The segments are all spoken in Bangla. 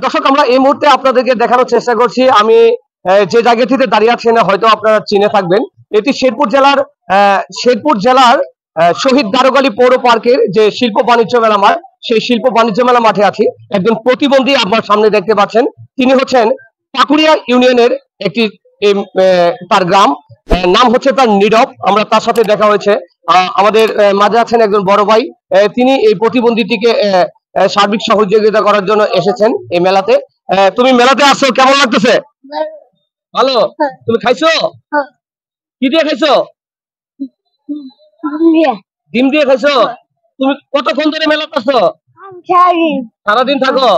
দর্শক, আমরা এই মুহূর্তে আপনাদেরকে দেখানোর চেষ্টা করছি। আমি যে জায়গাটিতে দাঁড়িয়ে আছেন হয়তো আপনারা চিনে থাকবেন। এটি শেরপুর জেলার শহীদ দারোগালী পৌর পার্কের যে শিল্প বাণিজ্য মেলা মাঠ, সেই শিল্প বাণিজ্য মেলা মাঠে আছি। একজন প্রতিবন্ধী আপনার সামনে দেখতে পাচ্ছেন, তিনি হচ্ছেন পাকুড়িয়া ইউনিয়নের একটি তার গ্রাম, নাম হচ্ছে তার নীরব। আমরা তার সাথে দেখা হয়েছে। আমাদের মাঝে আছেন একজন বড় ভাই, তিনি এই প্রতিবন্ধীটিকে সার্বিক সহযোগিতা করার জন্য এসেছেন এই মেলাতে। তুমি মেলাতে আসছো, কেমন লাগতেছে? ভালো। তুমি খাইছো? কি দিয়ে খাইছো? ডিম দিয়ে খাইছো? তুমি কতক্ষণ ধরে মেলাতে আসছো? সারাদিন থাকো?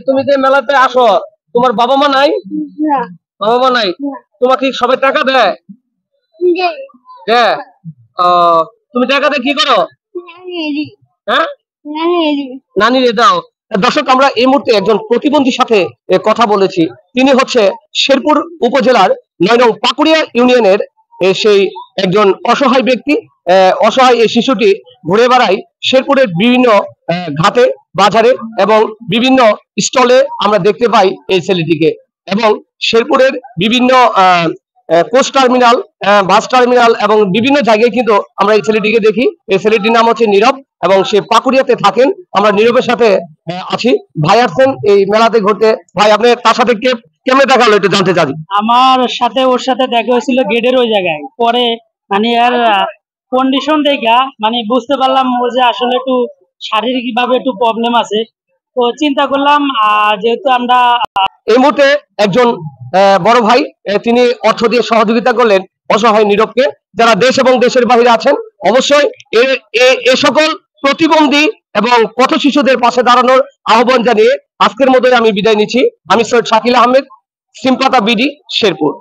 তুমি যে মেলাতে আসো, তোমার বাবা মা নাই? বাবা মা নাই? তোমাকে সবাই টাকা দেয়? দেয়। তুমি টাকা দিয়ে কি করো? হ্যাঁ, নানি রে দাও। দর্শক, আমরা এই মুহূর্তে একজন প্রতিবন্ধীর সাথে কথা বলেছি। তিনি হচ্ছে শেরপুর উপজেলার ৯ নং পাকুড়িয়া ইউনিয়নের সেই একজন অসহায় ব্যক্তি। অসহায় এই শিশুটি ঘুরে বেড়ায় শেরপুরের বিভিন্ন ঘাটে, বাজারে এবং বিভিন্ন স্টলে আমরা দেখতে পাই এই ছেলেটিকে। এবং শেরপুরের বিভিন্ন কোচ টার্মিনাল, বাস টার্মিনাল এবং বিভিন্ন জায়গায় কিন্তু আমরা এই ছেলেটিকে দেখি। এই ছেলেটির নাম হচ্ছে নীরব এবং সে পাকুড়িয়াতে থাকেন। আমরা নীরবের সাথে আছি। ভাই আসছেন এই মেলাতে ঘুরতে। ভাই, আপনি তার সাথে কেমনে দেখা হলো একটু জানতে চাই। আমার সাথে ওর সাথে দেখা হয়েছিল গেটের ওই জায়গায়। পরে মানে আর কন্ডিশন দেখা মানে বুঝতে পারলাম ও যে আসলে একটু শারীরিক ভাবে একটু প্রবলেম আছে। তো চিন্তা করলাম যেহেতু আমরা এই মুহূর্তে একজন বড় ভাই, তিনি অর্থ দিয়ে সহযোগিতা করলেন অসহায় নীরবকে। যারা দেশ এবং দেশের বাইরে আছেন, অবশ্যই এ সকল প্রতিবন্ধী এবং পথ শিশুদের পাশে দাঁড়ানোর আহ্বান জানিয়ে আজকের মতোই আমি বিদায় নিচ্ছি। আমি সৈয়দ শাকিল আহমেদ, সিমপাতা বিডি, শেরপুর।